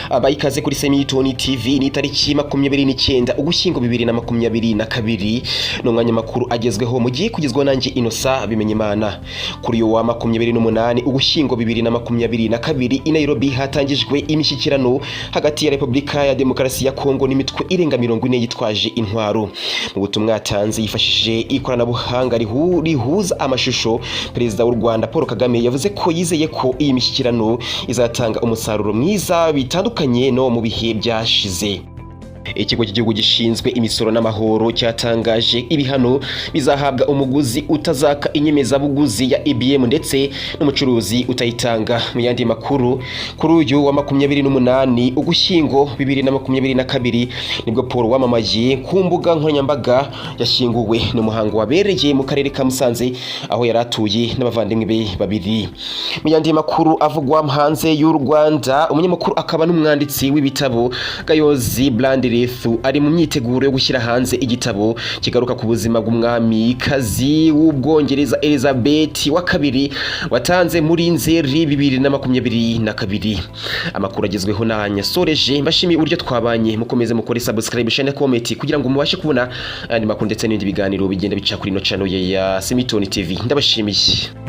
Abayikaze kuri Semitoni TV ni tariki 29 Ugushyingo 2022 no mwanya makuru agezweho mu gihe kugizwa nanje Innocent Bimenyimana. Kuri yo wa 28 Ugushyingo 2022 i Nairobi hatangijwe imishyikirano hagati ya Repubulika ya Demokarasi ya Kongo n'imitwe irenga 40 yitwaje intwaro. Mu butumwa yatanze yifashishije ikoranabuhanga rihuza amashusho, Perezida w'u Rwanda Paul Kagame yavuze ko yizeye ko iyi mishyikirano izatanga umusaruro mwiza bitandukanye no mu bihe byashize. Ikigo cy'igihugu gishinzwe imisoro n'amahoro cyatangaje ibihano bizahabwa umuguzi utazaka inyemezabuguzi ya IBM ndetse n'umucuruzi utayitanga. Mu yandi makuru, kuri uyu wa 28 Ugushyingo 2022 nibwo Paul wamamaye ku mbuga nkoranyambaga yashyinguwe n'umuhango wabereye mu karere ka Musanze aho yaratuye n'abavandimwe be babiri. Mu yandi makuru avugwa hanze y'u Rwanda, umunyamakuru akaba n'umwanditsi w'ibitabo Gayozi Blandire ari mu myiteguro yo gushyira hanze igitabo kigaruka ku buzima bw'umwami kazi w'Ubwongereza Elizabeth wa kabiri watanze muri Nzeri 2022. Amakuru agezweho na Nyasoreje, mbashimiye uburyo twabanye, mukomeze mukore subscribe, share, comment kugira ngo mubashe kubona andi makuru ndetse n'ibindi biganiro bigenda bica kuri no channel ya Semitoni TV. Ndabashimiye.